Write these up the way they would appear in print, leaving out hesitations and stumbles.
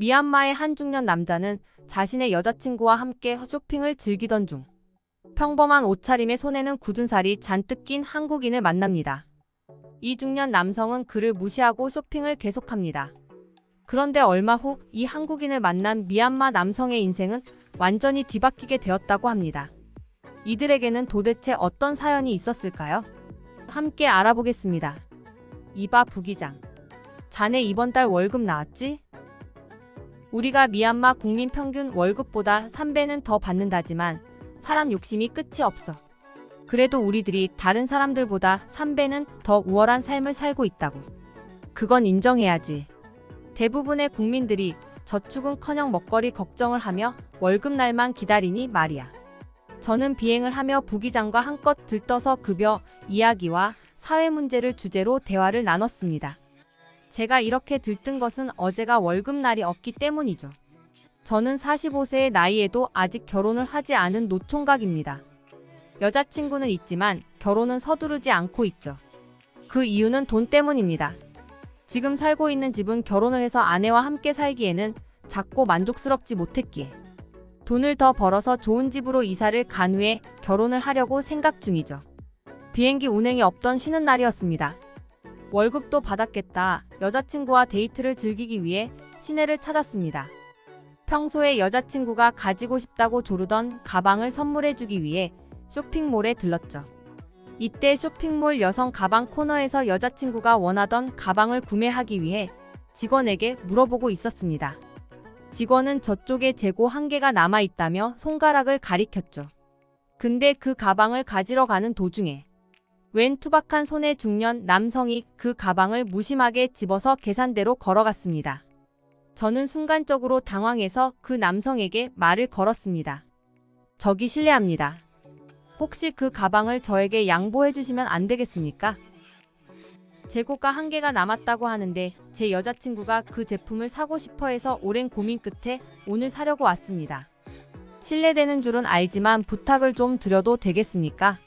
미얀마의 한 중년 남자는 자신의 여자친구와 함께 쇼핑을 즐기던 중 평범한 옷차림에 손에는 굳은 살이 잔뜩 낀 한국인을 만납니다. 이 중년 남성은 그를 무시하고 쇼핑을 계속합니다. 그런데 얼마 후 이 한국인을 만난 미얀마 남성의 인생은 완전히 뒤바뀌게 되었다고 합니다. 이들에게는 도대체 어떤 사연이 있었을까요? 함께 알아보겠습니다. 이봐 부기장. 자네 이번 달 월급 나왔지? 우리가 미얀마 국민 평균 월급보다 3배는 더 받는다지만 사람 욕심이 끝이 없어. 그래도 우리들이 다른 사람들보다 3배는 더 우월한 삶을 살고 있다고. 그건 인정해야지. 대부분의 국민들이 저축은커녕 먹거리 걱정을 하며 월급날만 기다리니 말이야. 저는 비행을 하며 부기장과 한껏 들떠서 급여, 이야기와 사회 문제를 주제로 대화를 나눴습니다. 제가 이렇게 들뜬 것은 어제가 월급날이 없기 때문이죠. 저는 45세의 나이에도 아직 결혼을 하지 않은 노총각입니다. 여자친구는 있지만 결혼은 서두르지 않고 있죠. 그 이유는 돈 때문입니다. 지금 살고 있는 집은 결혼을 해서 아내와 함께 살기에는 작고 만족스럽지 못했기에 돈을 더 벌어서 좋은 집으로 이사를 간 후에 결혼을 하려고 생각 중이죠. 비행기 운행이 없던 쉬는 날이었습니다. 월급도 받았겠다. 여자친구와 데이트를 즐기기 위해 시내를 찾았습니다. 평소에 여자친구가 가지고 싶다고 조르던 가방을 선물해주기 위해 쇼핑몰에 들렀죠. 이때 쇼핑몰 여성 가방 코너에서 여자친구가 원하던 가방을 구매하기 위해 직원에게 물어보고 있었습니다. 직원은 저쪽에 재고 한 개가 남아있다며 손가락을 가리켰죠. 근데 그 가방을 가지러 가는 도중에 웬 투박한 손의 중년 남성이 그 가방을 무심하게 집어서 계산대로 걸어갔습니다. 저는 순간적으로 당황해서 그 남성에게 말을 걸었습니다. 저기 실례합니다. 혹시 그 가방을 저에게 양보해 주시면 안 되겠습니까? 재고가 한 개가 남았다고 하는데 제 여자친구가 그 제품을 사고 싶어 해서 오랜 고민 끝에 오늘 사려고 왔습니다. 실례되는 줄은 알지만 부탁을 좀 드려도 되겠습니까?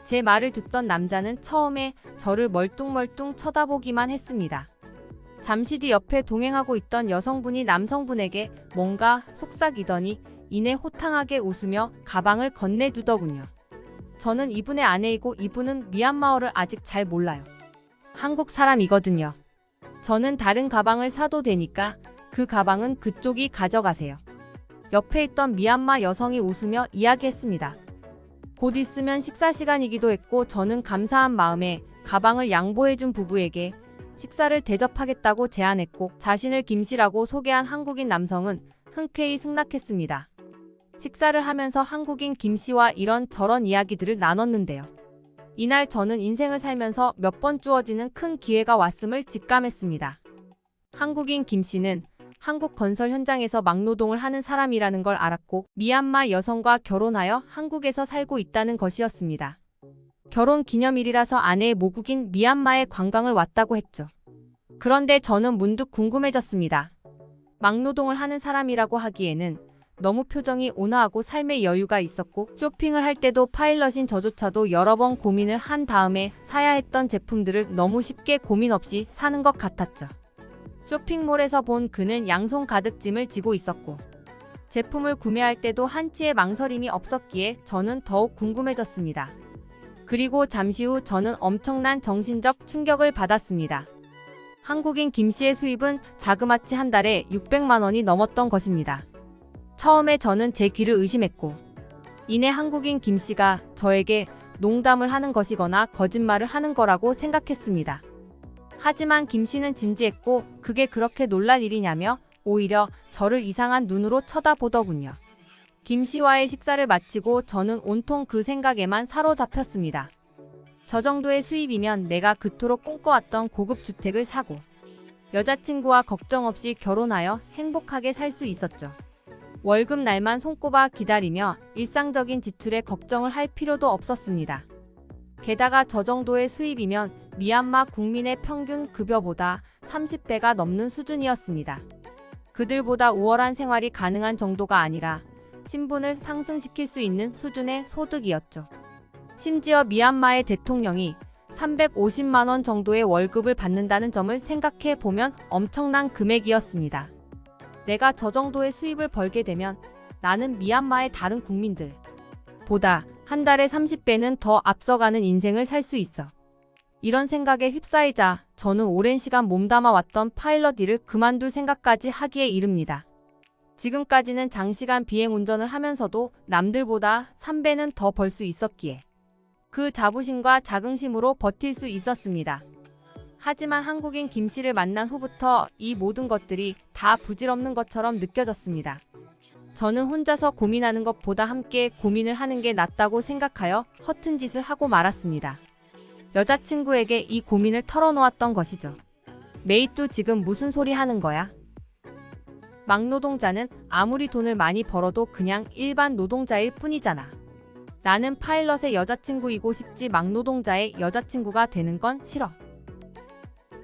제 말을 듣던 남자는 처음에 저를 멀뚱멀뚱 쳐다보기만 했습니다. 잠시 뒤 옆에 동행하고 있던 여성분이 남성분에게 뭔가 속삭이더니 이내 호탕하게 웃으며 가방을 건네주더군요. 저는 이분의 아내이고 이분은 미얀마어를 아직 잘 몰라요. 한국 사람이거든요. 저는 다른 가방을 사도 되니까 그 가방은 그쪽이 가져가세요. 옆에 있던 미얀마 여성이 웃으며 이야기했습니다. 곧 있으면 식사 시간이기도 했고 저는 감사한 마음에 가방을 양보해준 부부에게 식사를 대접하겠다고 제안했고 자신을 김씨라고 소개한 한국인 남성은 흔쾌히 승낙했습니다. 식사를 하면서 한국인 김씨와 이런저런 이야기들을 나눴는데요. 이날 저는 인생을 살면서 몇 번 주어지는 큰 기회가 왔음을 직감했습니다. 한국인 김씨는 한국 건설 현장에서 막노동을 하는 사람이라는 걸 알았고 미얀마 여성과 결혼하여 한국에서 살고 있다는 것이었습니다. 결혼 기념일이라서 아내의 모국인 미얀마에 관광을 왔다고 했죠. 그런데 저는 문득 궁금해졌습니다. 막노동을 하는 사람이라고 하기에는 너무 표정이 온화하고 삶의 여유가 있었고 쇼핑을 할 때도 파일럿인 저조차도 여러 번 고민을 한 다음에 사야 했던 제품들을 너무 쉽게 고민 없이 사는 것 같았죠. 쇼핑몰에서 본 그는 양손 가득 짐을 지고 있었고 제품을 구매할 때도 한치의 망설임이 없었기에 저는 더욱 궁금해졌습니다. 그리고 잠시 후 저는 엄청난 정신적 충격을 받았습니다. 한국인 김씨의 수입은 자그마치 한 달에 600만 원이 넘었던 것입니다. 처음에 저는 제 귀를 의심했고 이내 한국인 김씨가 저에게 농담을 하는 것이거나 거짓말을 하는 거라고 생각했습니다. 하지만 김씨는 진지했고 그게 그렇게 놀랄 일이냐며 오히려 저를 이상한 눈으로 쳐다보더군요. 김씨와의 식사를 마치고 저는 온통 그 생각에만 사로잡혔습니다. 저 정도의 수입이면 내가 그토록 꿈꿔왔던 고급 주택을 사고 여자친구와 걱정 없이 결혼하여 행복하게 살 수 있었죠. 월급 날만 손꼽아 기다리며 일상적인 지출에 걱정을 할 필요도 없었습니다. 게다가 저 정도의 수입이면 미얀마 국민의 평균 급여보다 30배가 넘는 수준이었습니다. 그들보다 우월한 생활이 가능한 정도가 아니라 신분을 상승시킬 수 있는 수준의 소득이었죠. 심지어 미얀마의 대통령이 350만 원 정도의 월급을 받는다는 점을 생각해 보면 엄청난 금액이었습니다. 내가 저 정도의 수입을 벌게 되면 나는 미얀마의 다른 국민들 보다 한 달에 30배는 더 앞서가는 인생을 살 수 있어. 이런 생각에 휩싸이자 저는 오랜 시간 몸담아 왔던 파일럿 일을 그만둘 생각까지 하기에 이릅니다. 지금까지는 장시간 비행 운전을 하면서도 남들보다 3배는 더 벌 수 있었기에 그 자부심과 자긍심으로 버틸 수 있었습니다. 하지만 한국인 김 씨를 만난 후부터 이 모든 것들이 다 부질없는 것처럼 느껴졌습니다. 저는 혼자서 고민하는 것보다 함께 고민을 하는 게 낫다고 생각하여 허튼 짓을 하고 말았습니다. 여자친구에게 이 고민을 털어놓았던 것이죠. 메이뚜 지금 무슨 소리 하는 거야? 막노동자는 아무리 돈을 많이 벌어도 그냥 일반 노동자일 뿐이잖아. 나는 파일럿의 여자친구이고 싶지 막노동자의 여자친구가 되는 건 싫어.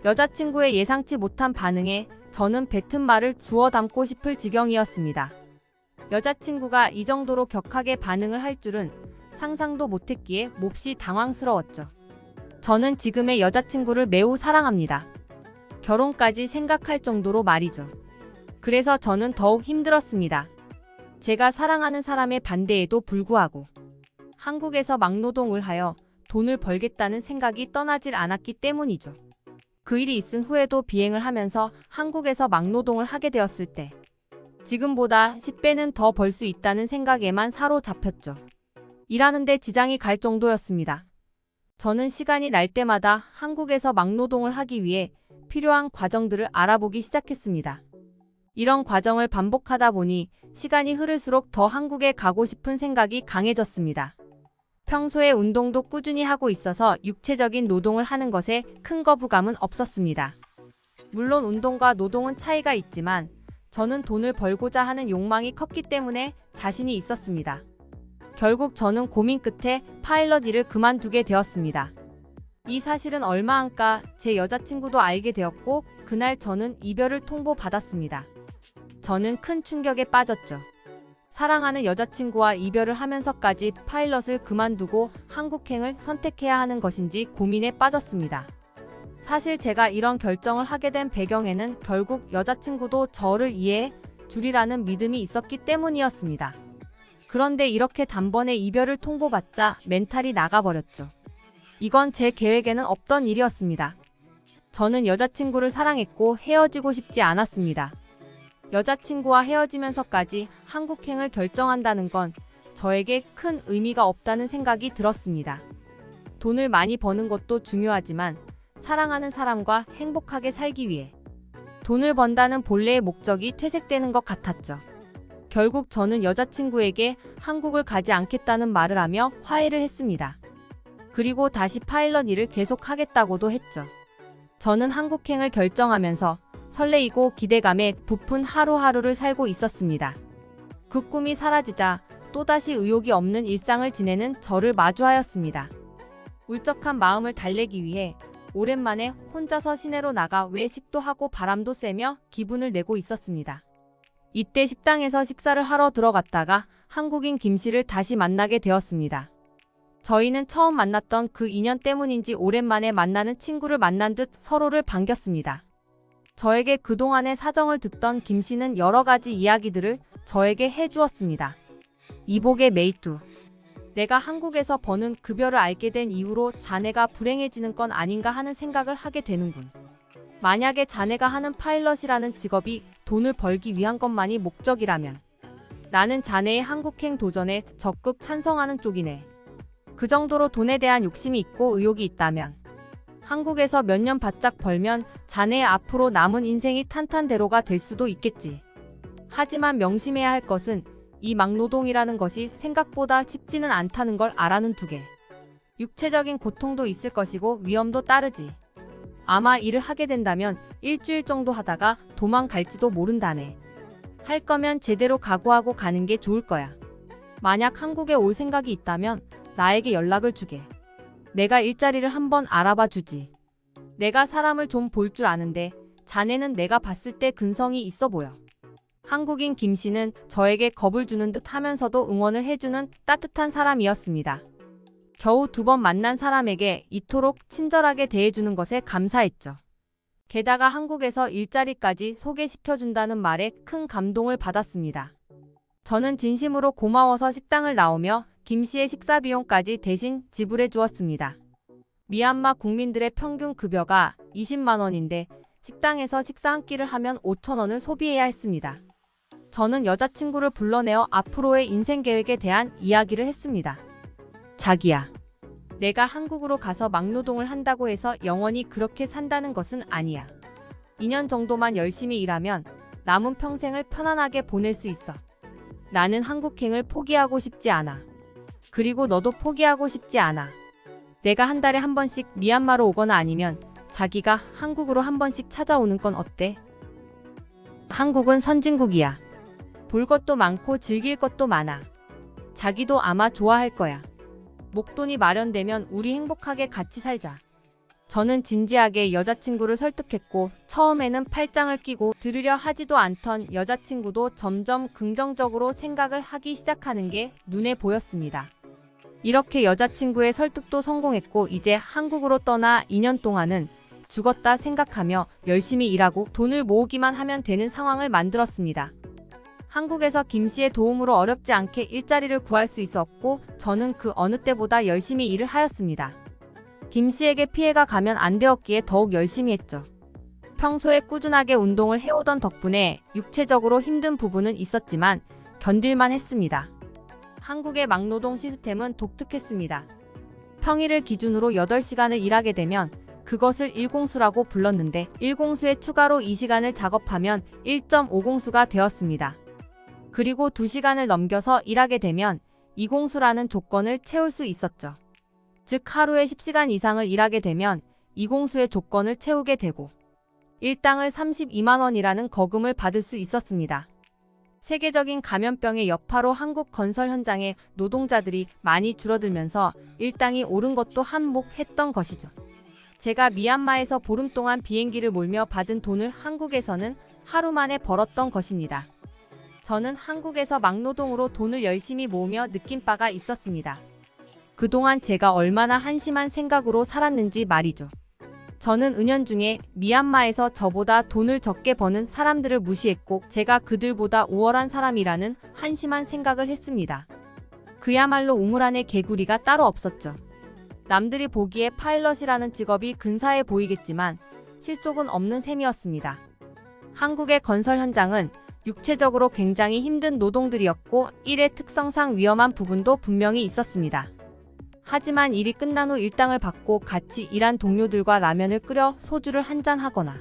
여자친구의 예상치 못한 반응에 저는 뱉은 말을 주워 담고 싶을 지경이었습니다. 여자친구가 이 정도로 격하게 반응을 할 줄은 상상도 못했기에 몹시 당황스러웠죠. 저는 지금의 여자친구를 매우 사랑합니다. 결혼까지 생각할 정도로 말이죠. 그래서 저는 더욱 힘들었습니다. 제가 사랑하는 사람의 반대에도 불구하고 한국에서 막노동을 하여 돈을 벌겠다는 생각이 떠나질 않았기 때문이죠. 그 일이 있은 후에도 비행을 하면서 한국에서 막노동을 하게 되었을 때 지금보다 10배는 더 벌 수 있다는 생각에만 사로잡혔죠. 일하는데 지장이 갈 정도였습니다. 저는 시간이 날 때마다 한국에서 막노동을 하기 위해 필요한 과정들을 알아보기 시작했습니다. 이런 과정을 반복하다 보니 시간이 흐를수록 더 한국에 가고 싶은 생각이 강해졌습니다. 평소에 운동도 꾸준히 하고 있어서 육체적인 노동을 하는 것에 큰 거부감은 없었습니다. 물론 운동과 노동은 차이가 있지만 저는 돈을 벌고자 하는 욕망이 컸기 때문에 자신이 있었습니다. 결국 저는 고민 끝에 파일럿 일을 그만두게 되었습니다. 이 사실은 얼마 안가 제 여자친구도 알게 되었고 그날 저는 이별을 통보받았습니다. 저는 큰 충격에 빠졌죠. 사랑하는 여자친구와 이별을 하면서까지 파일럿을 그만두고 한국행을 선택해야 하는 것인지 고민에 빠졌습니다. 사실 제가 이런 결정을 하게 된 배경에는 결국 여자친구도 저를 이해해 주리라는 믿음이 있었기 때문이었습니다. 그런데 이렇게 단번에 이별을 통보받자 멘탈이 나가버렸죠. 이건 제 계획에는 없던 일이었습니다. 저는 여자친구를 사랑했고 헤어지고 싶지 않았습니다. 여자친구와 헤어지면서까지 한국행을 결정한다는 건 저에게 큰 의미가 없다는 생각이 들었습니다. 돈을 많이 버는 것도 중요하지만 사랑하는 사람과 행복하게 살기 위해 돈을 번다는 본래의 목적이 퇴색되는 것 같았죠. 결국 저는 여자친구에게 한국을 가지 않겠다는 말을 하며 화해를 했습니다. 그리고 다시 파일럿 일을 계속하겠다고도 했죠. 저는 한국행을 결정하면서 설레이고 기대감에 부푼 하루하루를 살고 있었습니다. 그 꿈이 사라지자 또다시 의욕이 없는 일상을 지내는 저를 마주하였습니다. 울적한 마음을 달래기 위해 오랜만에 혼자서 시내로 나가 외식도 하고 바람도 쐬며 기분을 내고 있었습니다. 이때 식당에서 식사를 하러 들어갔다가 한국인 김 씨를 다시 만나게 되었습니다. 저희는 처음 만났던 그 인연 때문인지 오랜만에 만나는 친구를 만난 듯 서로를 반겼습니다. 저에게 그동안의 사정을 듣던 김 씨는 여러 가지 이야기들을 저에게 해주었습니다. 이복의 메이뚜. 내가 한국에서 버는 급여를 알게 된 이후로 자네가 불행해지는 건 아닌가 하는 생각을 하게 되는군. 만약에 자네가 하는 파일럿이라는 직업이 돈을 벌기 위한 것만이 목적이라면 나는 자네의 한국행 도전에 적극 찬성하는 쪽이네. 그 정도로 돈에 대한 욕심이 있고 의욕이 있다면 한국에서 몇 년 바짝 벌면 자네의 앞으로 남은 인생이 탄탄대로가 될 수도 있겠지. 하지만 명심해야 할 것은 이 막노동이라는 것이 생각보다 쉽지는 않다는 걸 알아는 두게. 육체적인 고통도 있을 것이고 위험도 따르지. 아마 일을 하게 된다면 일주일 정도 하다가 도망갈지도 모른다네. 할 거면 제대로 각오하고 가는 게 좋을 거야. 만약 한국에 올 생각이 있다면 나에게 연락을 주게. 내가 일자리를 한번 알아봐 주지. 내가 사람을 좀 볼 줄 아는데 자네는 내가 봤을 때 근성이 있어 보여. 한국인 김 씨는 저에게 겁을 주는 듯 하면서도 응원을 해주는 따뜻한 사람이었습니다. 겨우 2번 만난 사람에게 이토록 친절하게 대해주는 것에 감사했죠. 게다가 한국에서 일자리까지 소개시켜준다는 말에 큰 감동을 받았습니다. 저는 진심으로 고마워서 식당을 나오며 김 씨의 식사 비용까지 대신 지불해 주었습니다. 미얀마 국민들의 평균 급여가 20만 원인데 식당에서 식사 한 끼를 하면 5천 원을 소비해야 했습니다. 저는 여자친구를 불러내어 앞으로의 인생 계획에 대한 이야기를 했습니다. 자기야, 내가 한국으로 가서 막노동을 한다고 해서 영원히 그렇게 산다는 것은 아니야. 2년 정도만 열심히 일하면 남은 평생을 편안하게 보낼 수 있어. 나는 한국행을 포기하고 싶지 않아. 그리고 너도 포기하고 싶지 않아. 내가 한 달에 한 번씩 미얀마로 오거나 아니면 자기가 한국으로 한 번씩 찾아오는 건 어때? 한국은 선진국이야. 볼 것도 많고 즐길 것도 많아. 자기도 아마 좋아할 거야. 목돈이 마련되면 우리 행복하게 같이 살자. 저는 진지하게 여자친구를 설득했고 처음에는 팔짱을 끼고 들으려 하지도 않던 여자친구도 점점 긍정적으로 생각을 하기 시작하는 게 눈에 보였습니다. 이렇게 여자친구의 설득도 성공했고 이제 한국으로 떠나 2년 동안은 죽었다 생각하며 열심히 일하고 돈을 모으기만 하면 되는 상황을 만들었습니다. 한국에서 김 씨의 도움으로 어렵지 않게 일자리를 구할 수 있었고 저는 그 어느 때보다 열심히 일을 하였습니다. 김 씨에게 피해가 가면 안 되었기에 더욱 열심히 했죠. 평소에 꾸준하게 운동을 해오던 덕분에 육체적으로 힘든 부분은 있었지만 견딜만 했습니다. 한국의 막노동 시스템은 독특했습니다. 평일을 기준으로 8시간을 일하게 되면 그것을 일공수라고 불렀는데 일공수에 추가로 2시간을 작업하면 1.5공수가 되었습니다. 그리고 2시간을 넘겨서 일하게 되면 2공수라는 조건을 채울 수 있었죠. 즉 하루에 10시간 이상을 일하게 되면 2공수의 조건을 채우게 되고 일당을 32만 원이라는 거금을 받을 수 있었습니다. 세계적인 감염병의 여파로 한국 건설 현장의 노동자들이 많이 줄어들면서 일당이 오른 것도 한몫했던 것이죠. 제가 미얀마에서 보름 동안 비행기를 몰며 받은 돈을 한국에서는 하루 만에 벌었던 것입니다. 저는 한국에서 막노동으로 돈을 열심히 모으며 느낀 바가 있었습니다. 그동안 제가 얼마나 한심한 생각으로 살았는지 말이죠. 저는 은연중에 미얀마에서 저보다 돈을 적게 버는 사람들을 무시했고 제가 그들보다 우월한 사람이라는 한심한 생각을 했습니다. 그야말로 우물 안에 개구리가 따로 없었죠. 남들이 보기에 파일럿이라는 직업이 근사해 보이겠지만 실속은 없는 셈이었습니다. 한국의 건설 현장은 육체적으로 굉장히 힘든 노동들이었고 일의 특성상 위험한 부분도 분명히 있었습니다. 하지만 일이 끝난 후 일당을 받고 같이 일한 동료들과 라면을 끓여 소주를 한잔 하거나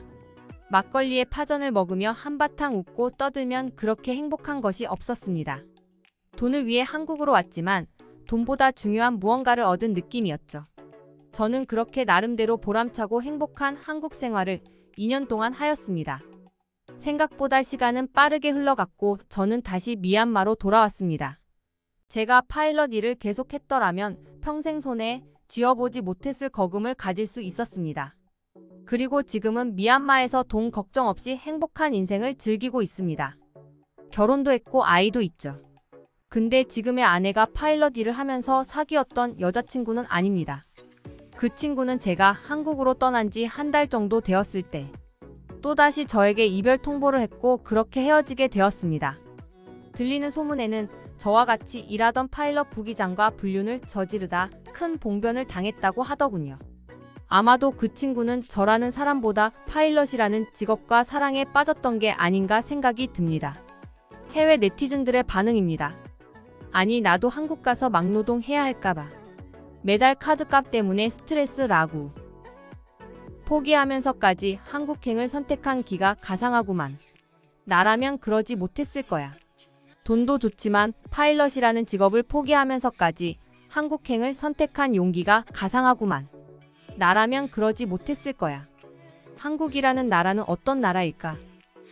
막걸리에 파전을 먹으며 한바탕 웃고 떠들면 그렇게 행복한 것이 없었습니다. 돈을 위해 한국으로 왔지만 돈보다 중요한 무언가를 얻은 느낌이었죠. 저는 그렇게 나름대로 보람차고 행복한 한국 생활을 2년 동안 하였습니다. 생각보다 시간은 빠르게 흘러갔고 저는 다시 미얀마로 돌아왔습니다. 제가 파일럿 일을 계속했더라면 평생 손에 쥐어보지 못했을 거금을 가질 수 있었습니다. 그리고 지금은 미얀마에서 돈 걱정 없이 행복한 인생을 즐기고 있습니다. 결혼도 했고 아이도 있죠. 근데 지금의 아내가 파일럿 일을 하면서 사귀었던 여자친구는 아닙니다. 그 친구는 제가 한국으로 떠난 지 한 달 정도 되었을 때 또다시 저에게 이별 통보를 했고 그렇게 헤어지게 되었습니다. 들리는 소문에는 저와 같이 일하던 파일럿 부기장과 불륜을 저지르다 큰 봉변을 당했다고 하더군요. 아마도 그 친구는 저라는 사람보다 파일럿이라는 직업과 사랑에 빠졌던 게 아닌가 생각이 듭니다. 해외 네티즌들의 반응입니다. 아니 나도 한국 가서 막노동 해야 할까봐. 매달 카드값 때문에 스트레스라고. 포기하면서까지 한국행을 선택한 기가 가상하구만. 나라면 그러지 못했을 거야. 돈도 좋지만 파일럿이라는 직업을 포기하면서까지 한국행을 선택한 용기가 가상하구만. 나라면 그러지 못했을 거야. 한국이라는 나라는 어떤 나라일까?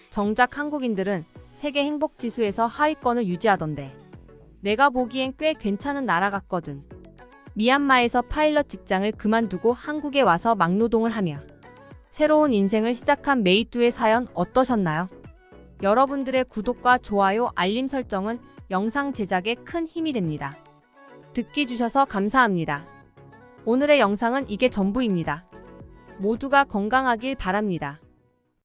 정작 한국인들은 세계 행복지수에서 하위권을 유지하던데. 내가 보기엔 꽤 괜찮은 나라 같거든. 미얀마에서 파일럿 직장을 그만두고 한국에 와서 막노동을 하며 새로운 인생을 시작한 메이뚜의 사연 어떠셨나요? 여러분들의 구독과 좋아요, 알림 설정은 영상 제작에 큰 힘이 됩니다. 듣기 주셔서 감사합니다. 오늘의 영상은 이게 전부입니다. 모두가 건강하길 바랍니다.